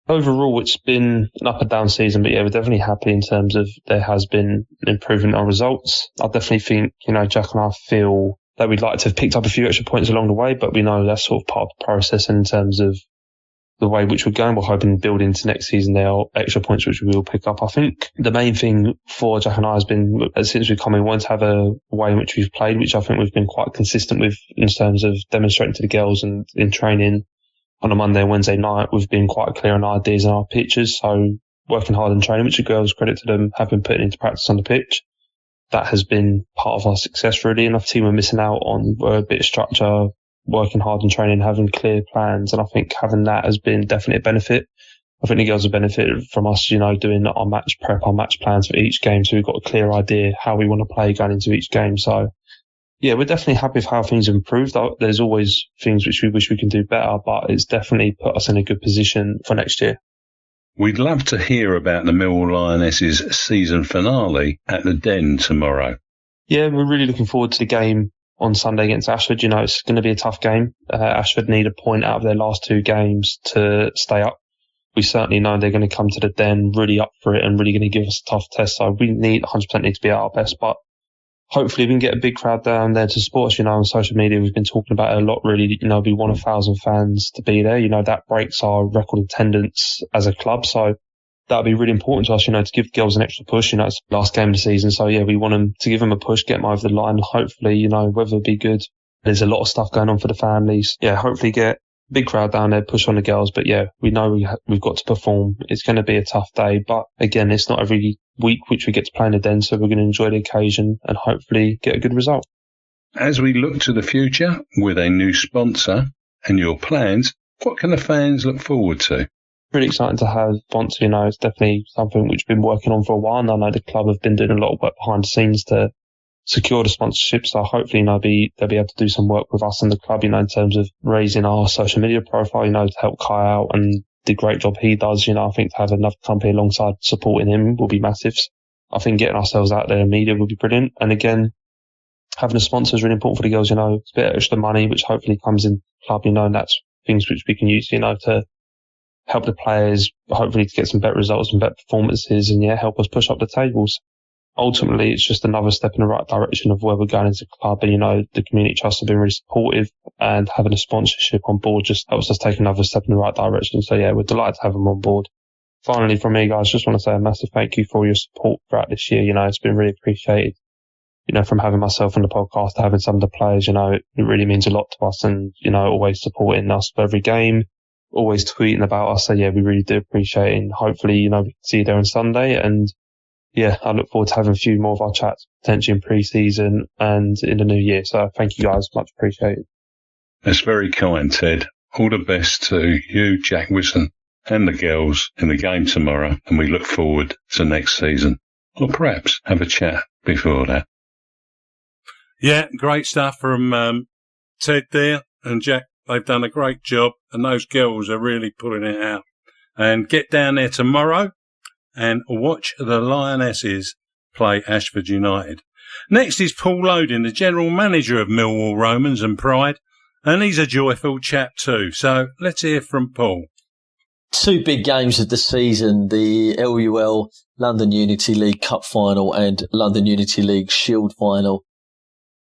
Overall, it's been an up and down season, but yeah, we're definitely happy in terms of there has been an improvement on results. I definitely think, Jack and I feel that we'd like to have picked up a few extra points along the way, but we know that's sort of part of the process in terms of the way which we're going. We're hoping to build into next season there are extra points which we will pick up. I think the main thing for Jack and I has been, since we've come in, we want to have a way in which we've played, which I think we've been quite consistent with in terms of demonstrating to the girls and in training on a Monday and Wednesday night. We've been quite clear on our ideas and our pictures. So working hard in training, which the girls, credit to them, have been putting into practice on the pitch. That has been part of our success, really. And the team are missing out on a bit of structure, working hard in training, having clear plans. And I think having that has been definitely a benefit. I think the girls have benefited from us, doing our match prep, our match plans for each game. So we've got a clear idea how we want to play going into each game. So yeah, we're definitely happy with how things have improved. There's always things which we wish we can do better, but it's definitely put us in a good position for next year. We'd love to hear about the Millwall Lionesses season finale at the Den tomorrow. Yeah, we're really looking forward to the game on Sunday against Ashford. It's going to be a tough game. Ashford need a point out of their last two games to stay up. We certainly know they're going to come to the Den really up for it and really going to give us a tough test. So we 100% need to be at our best, but hopefully we can get a big crowd down there to support us. On social media, we've been talking about it a lot, really. We want 1,000 fans to be there. That breaks our record attendance as a club. So that would be really important to us, to give the girls an extra push. It's the last game of the season. So yeah, we want them to give them a push, get them over the line. Hopefully, weather will be good. There's a lot of stuff going on for the families. Yeah, hopefully get a big crowd down there, push on the girls. But yeah, we know we've got to perform. It's going to be a tough day. But again, it's not every week which we get to play in the Den. So we're going to enjoy the occasion and hopefully get a good result. As we look to the future with a new sponsor and your plans, what can the fans look forward to? Really exciting to have sponsor. It's definitely something which we've been working on for a while. And I know the club have been doing a lot of work behind the scenes to secure the sponsorship. So hopefully, they'll be able to do some work with us and the club, in terms of raising our social media profile, to help Kai out and the great job he does. I think to have another company alongside supporting him will be massive. I think getting ourselves out there in media will be brilliant. And again, having a sponsor is really important for the girls. It's a bit of extra money, which hopefully comes in the club, and that's things which we can use, to help the players, hopefully to get some better results and better performances and help us push up the tables. Ultimately, it's just another step in the right direction of where we're going as a club. And, the community trust have been really supportive, and having a sponsorship on board just helps us take another step in the right direction. So yeah, we're delighted to have them on board. Finally, from me, guys, just want to say a massive thank you for all your support throughout this year. It's been really appreciated. From having myself on the podcast to having some of the players, it really means a lot to us, and, always supporting us for every game, always tweeting about us. So yeah, we really do appreciate it. And hopefully, we can see you there on Sunday. And yeah, I look forward to having a few more of our chats, potentially in pre-season and in the new year. So thank you guys, much appreciated. That's very kind, Ted. All the best to you, Jack Wilson, and the girls in the game tomorrow. And we look forward to next season. Or perhaps have a chat before that. Yeah, great stuff from Ted there and Jack. They've done a great job, and those girls are really pulling it out. And get down there tomorrow and watch the Lionesses play Ashford United. Next is Paul Loding, the general manager of Millwall Romans and Pride, and he's a joyful chap too. So let's hear from Paul. Two big games of the season, the LUL London Unity League Cup Final and London Unity League Shield Final.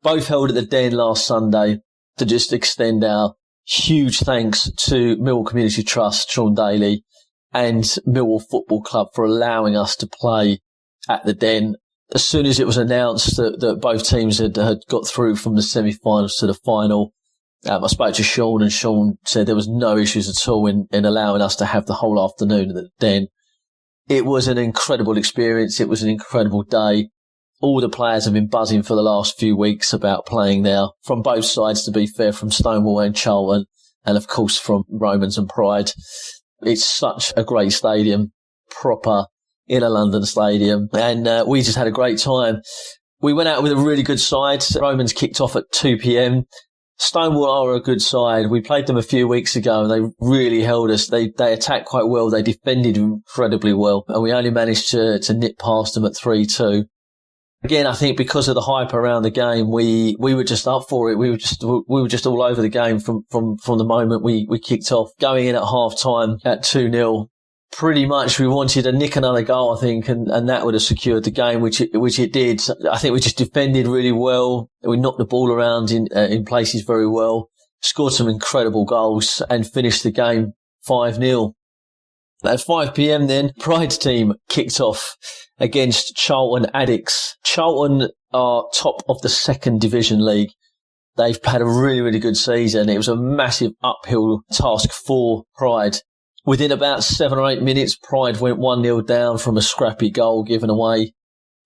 Both held at the Den last Sunday. To just extend our huge thanks to Millwall Community Trust, Sean Daly, and Millwall Football Club for allowing us to play at the Den. As soon as it was announced that both teams had got through from the semi-finals to the final, I spoke to Sean, and Sean said there was no issues at all in allowing us to have the whole afternoon at the Den. It was an incredible experience. It was an incredible day. All the players have been buzzing for the last few weeks about playing there, from both sides, to be fair, from Stonewall and Charlton, and of course from Romans and Pride. It's such a great stadium, proper in a London stadium, and we just had a great time. We went out with a really good side. Romans kicked off at 2 p.m. Stonewall are a good side. We played them a few weeks ago and they really held us. They attacked quite well. They defended incredibly well, and we only managed to nip past them at 3-2. Again, I think because of the hype around the game, we were just up for it. We were just all over the game from the moment we kicked off. Going in at half time at 2-0. Pretty much we wanted to nick another goal, I think, and that would have secured the game, which it did. I think we just defended really well. We knocked the ball around in places very well, scored some incredible goals, and finished the game 5-0. At 5 p.m. then, Pride's team kicked off against Charlton Addicts. Charlton are top of the second division league. They've had a really, really good season. It was a massive uphill task for Pride. Within about 7 or 8 minutes, Pride went 1-0 down from a scrappy goal given away.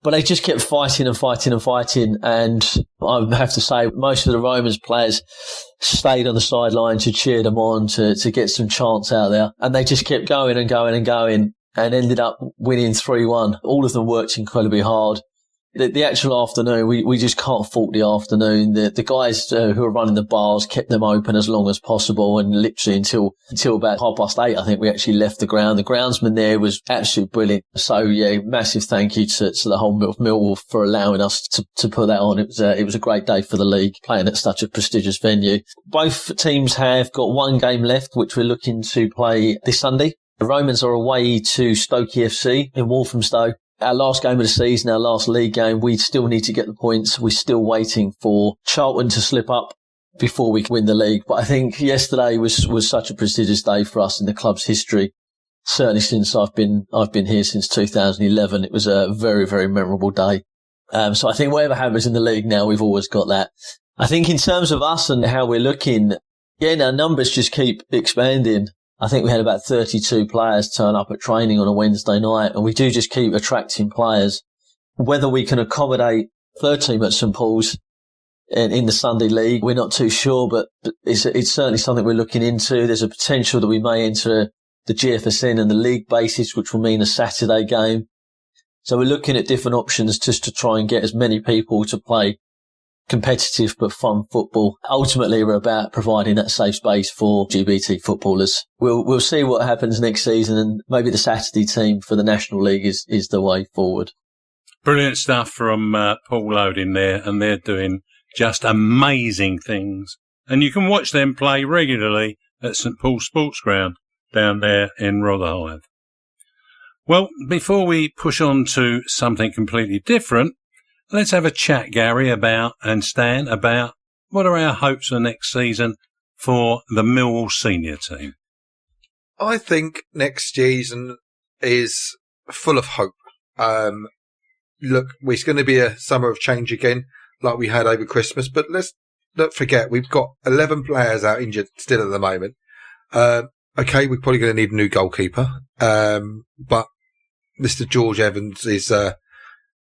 But they just kept fighting and fighting and fighting. And I have to say, most of the Romans players stayed on the sideline to cheer them on, to get some chants out there. And they just kept going and going and going, and ended up winning 3-1. All of them worked incredibly hard. The actual afternoon, we just can't fault the afternoon. The guys who were running the bars kept them open as long as possible, and literally until about 8:30, I think we actually left the ground. The groundsman there was absolutely brilliant. So yeah, massive thank you to the whole Millwall for allowing us to put that on. It was a great day for the league, playing at such a prestigious venue. Both teams have got one game left, which we're looking to play this Sunday. The Romans are away to Stoke FC in Walthamstow. Our last game of the season, our last league game, we still need to get the points. We're still waiting for Charlton to slip up before we can win the league. But I think yesterday was such a prestigious day for us in the club's history. Certainly since I've been here since 2011. It was a very, very memorable day. So I think whatever happens in the league now, we've always got that. I think in terms of us and how we're looking, again, our numbers just keep expanding. I think we had about 32 players turn up at training on a Wednesday night, and we do just keep attracting players. Whether we can accommodate third team at St Paul's in the Sunday League, we're not too sure, but it's certainly something we're looking into. There's a potential that we may enter the GFSN and the league basis, which will mean a Saturday game. So we're looking at different options just to try and get as many people to play competitive but fun football. Ultimately, we're about providing that safe space for LGBT footballers. We'll see what happens next season, and maybe the Saturday team for the National League is the way forward. Brilliant stuff from Paul Loding there, and they're doing just amazing things. And you can watch them play regularly at St Paul's Sports Ground down there in Rotherhithe. Well, before we push on to something completely different, let's have a chat, Gary, about what are our hopes for next season for the Millwall senior team. I think next season is full of hope. Look, it's going to be a summer of change again, like we had over Christmas. But let's not forget, we've got 11 players out injured still at the moment. Okay, we're probably going to need a new goalkeeper. But Mr. George Evans is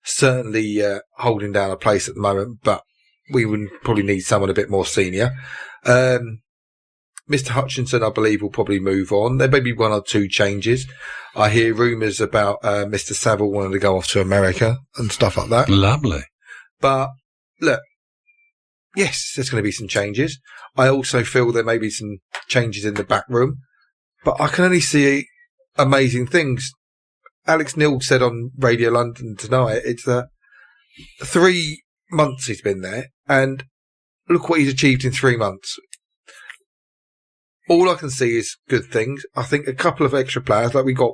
certainly holding down a place at the moment, but we would probably need someone a bit more senior. Mr. Hutchinson, I believe, will probably move on. There may be one or two changes. I hear rumours about Mr. Saville wanting to go off to America and stuff like that. Lovely. But look, yes, there's going to be some changes. I also feel there may be some changes in the back room, but I can only see amazing things. Alex Neil said on Radio London tonight, it's 3 months he's been there, and look what he's achieved in 3 months. All I can see is good things. I think a couple of extra players, like we got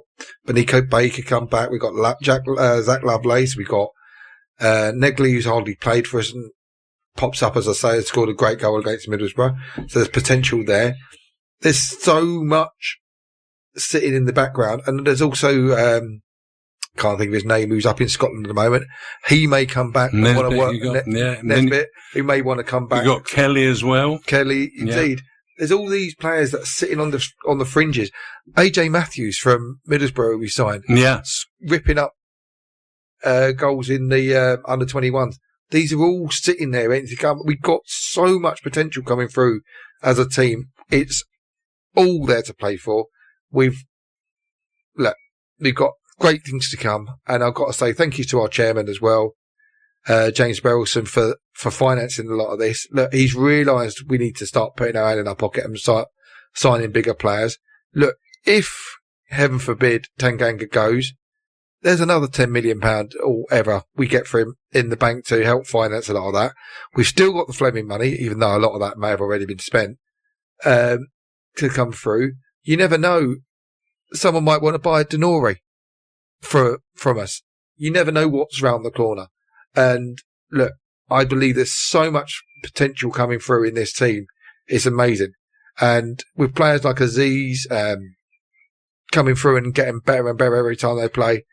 Benico Baker come back, we got Zach Lovelace, we got Negley, who's hardly played for us and pops up, as I say, has scored a great goal against Middlesbrough. So there's potential there. There's so much sitting in the background, and there's also can't think of his name, who's up in Scotland at the moment. He may come back and want to work. Nesbitt, who may want to come back. You got Kelly as well. Kelly, indeed. There's all these players that are sitting on the fringes. AJ Matthews from Middlesbrough we signed. Yeah. Ripping up goals in the under 21s. These are all sitting there ready to come. We've got so much potential coming through as a team. It's all there to play for. We've got great things to come. And I've got to say thank you to our chairman as well, James Berylson, for financing a lot of this. Look, he's realised we need to start putting our hand in our pocket and start signing bigger players. Look, if, heaven forbid, Tanganga goes, there's another £10 million or whatever we get for him in the bank to help finance a lot of that. We've still got the Fleming money, even though a lot of that may have already been spent, to come through. You never know. Someone might want to buy a Denori from us. You never know what's round the corner. And look, I believe there's so much potential coming through in this team. It's amazing. And with players like Aziz coming through and getting better and better every time they play,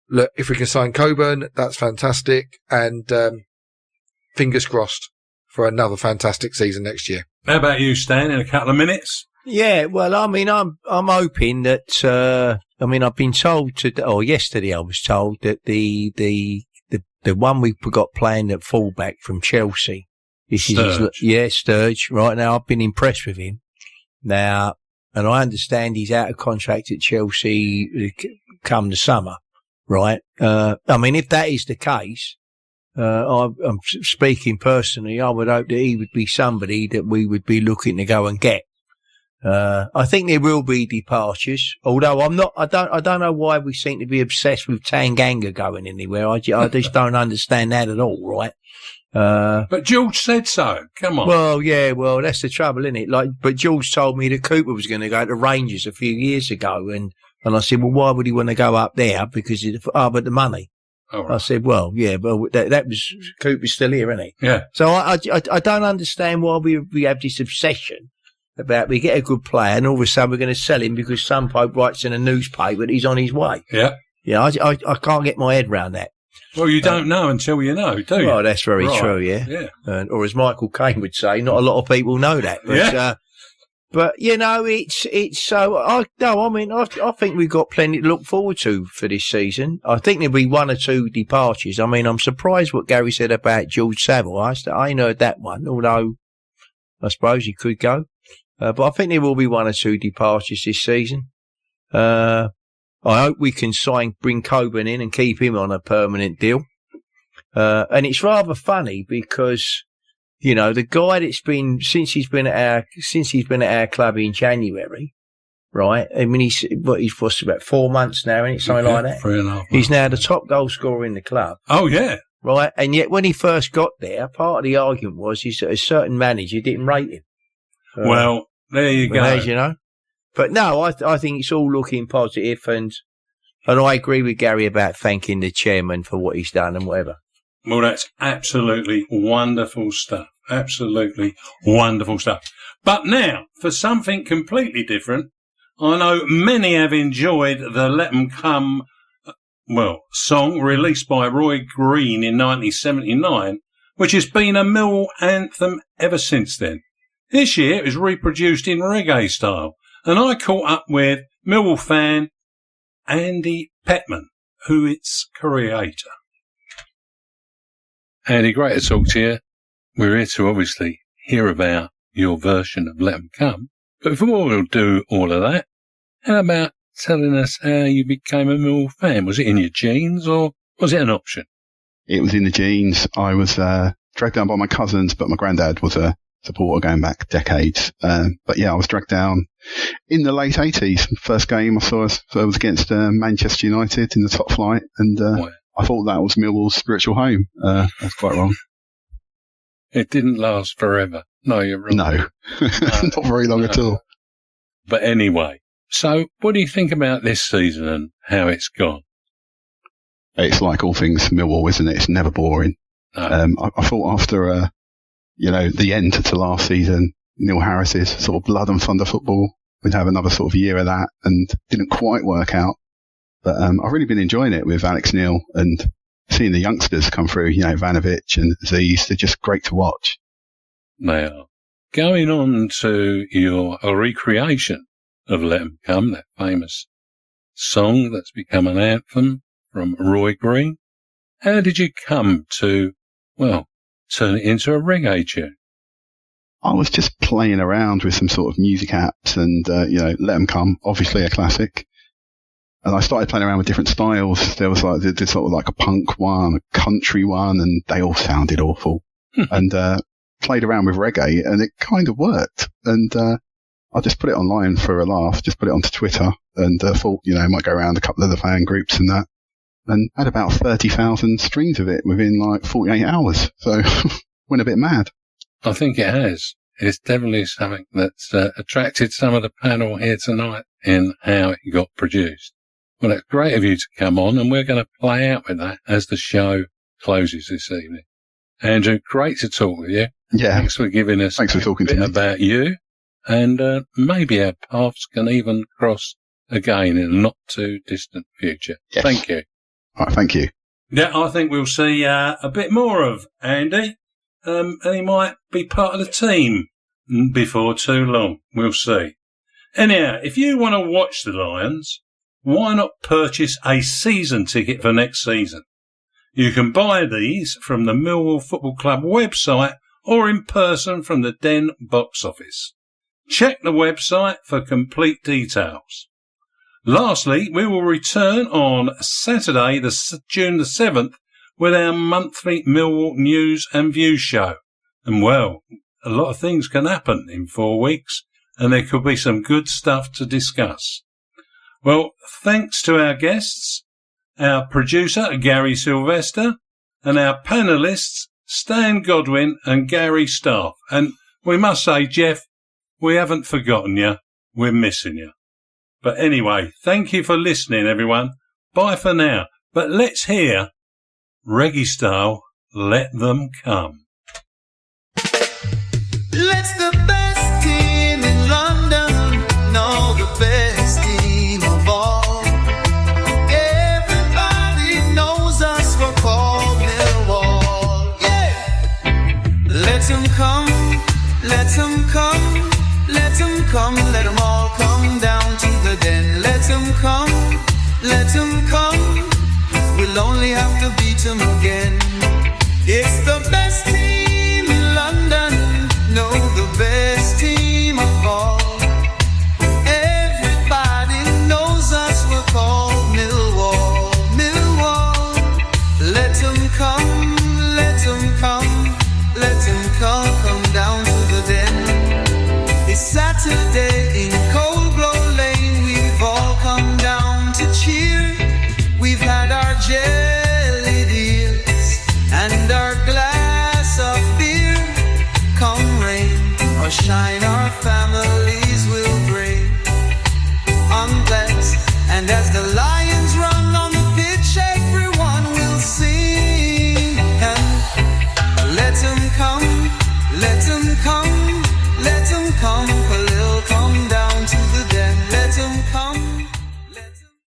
look, if we can sign Coburn, that's fantastic. And fingers crossed for another fantastic season next year. How about you, Stan, in a couple of minutes? Yeah, well, I mean, I'm hoping that, I've been told yesterday I was told that the one we've got playing at fullback from Chelsea. Sturge. Right now, I've been impressed with him. Now, and I understand he's out of contract at Chelsea come the summer, right? If that is the case, I'm speaking personally, I would hope that he would be somebody that we would be looking to go and get. I think there will be departures, although I don't know why we seem to be obsessed with Tanganga going anywhere. I just don't understand that at all, right? But George said so. Come on. Well, that's the trouble, isn't it? But George told me that Cooper was going to go to Rangers a few years ago, and I said, well, why would he want to go up there? Because but the money. Oh, right. I said, well, yeah, but that was Cooper's still here, isn't he? Yeah. So I don't understand why we have this obsession about we get a good player and all of a sudden we're going to sell him because some bloke writes in a newspaper that he's on his way. Yeah. Yeah, I can't get my head around that. Well, you don't know until you know, do you? Well, that's very true, yeah. Yeah. Or as Michael Caine would say, not a lot of people know that. But, but it's so, I think we've got plenty to look forward to for this season. I think there'll be one or two departures. I mean, I'm surprised what Gary said about George Saville. I ain't heard that one, although I suppose he could go. But I think there will be one or two departures this season. I hope we can bring Coburn in and keep him on a permanent deal. And it's rather funny because, the guy that's been, since he's been at our club in January, right? I mean, he's about 4 months now, isn't it? Something like that. 3.5 months. He's now the top goal scorer in the club. Oh, yeah. Right. And yet when he first got there, part of the argument was a certain manager didn't rate him. Well, there you go. As you know. But no, I think it's all looking positive, and I agree with Gary about thanking the chairman for what he's done and whatever. Well, that's absolutely wonderful stuff. Absolutely wonderful stuff. But now, for something completely different, I know many have enjoyed the Let 'Em Come, song released by Roy Green in 1979, which has been a Millwall anthem ever since then. This year it was reproduced in reggae style, and I caught up with Millwall fan Andy Pettman, who its creator. Andy, great to talk to you. We're here to obviously hear about your version of Let 'Em Come, but before we'll do all of that, how about telling us how you became a Millwall fan? Was it in your genes or was it an option? It was in the genes. I was dragged down by my cousins, but my granddad was a supporter going back decades. But yeah, I was dragged down in the late 80s. First game I saw was against Manchester United in the top flight, and I thought that was Millwall's spiritual home. That's quite wrong. It didn't last forever. No, you're wrong. No, not very long at all. But anyway, so what do you think about this season and how it's gone? It's like all things Millwall, isn't it? It's never boring. No. I thought after, the end to last season, Neil Harris's sort of blood and thunder football, we'd have another sort of year of that, and didn't quite work out. But I've really been enjoying it with Alex Neil and seeing the youngsters come through, Vanovic and Aziz. They're just great to watch. They are. Going on to your recreation of Let 'Em Come, that famous song that's become an anthem from Roy Green. How did you come to, turn it into a reggae tune? I was just playing around with some sort of music apps and, Let 'Em Come, obviously a classic. And I started playing around with different styles. There was this sort of like a punk one, a country one, and they all sounded awful. And played around with reggae, and it kind of worked. And I just put it online for a laugh, just put it onto Twitter, and thought, might go around a couple of the fan groups and that. And had about 30,000 streams of it within like 48 hours. So went a bit mad. I think it has. It's definitely something that's attracted some of the panel here tonight in how it got produced. Well, it's great of you to come on, and we're going to play out with that as the show closes this evening. Andrew, great to talk with you. Yeah. Thanks for giving us a bit about you. And maybe our paths can even cross again in a not too distant future. Yes. Thank you. All right, thank you. Yeah, I think we'll see a bit more of Andy, and he might be part of the team before too long. We'll see. Anyhow, if you want to watch the Lions, why not purchase a season ticket for next season? You can buy these from the Millwall Football Club website or in person from the Den box office. Check the website for complete details. Lastly, we will return on Saturday, June the 7th, with our monthly Millwall News and Views show. And well, a lot of things can happen in 4 weeks, and there could be some good stuff to discuss. Well, thanks to our guests, our producer, Gary Sylvester, and our panellists, Stan Godwin and Gary Staff. And we must say, Jeff, we haven't forgotten you. We're missing you. But anyway, thank you for listening, everyone. Bye for now. But let's hear Reggae style, Let Them Come. Let's the best team in London, no, the best team of all. Everybody knows us, we're called Millwall. Yeah! Let them come, let them come, let them come, let them all come down to the den. Let them come, let them come, we'll only have to beat them again. It's the best team in London, no, the best team of all. Everybody knows us, we're called Millwall. Millwall, let them come, let them come, let them come down to the den. It's Saturday in Cold Glow Lane, we've all come down to cheer. We've had our jelly deals and our glass of beer. Come rain or shine, our families will brave unblessed. And as the Lions run on the pitch, everyone will sing. And let them come, let them come.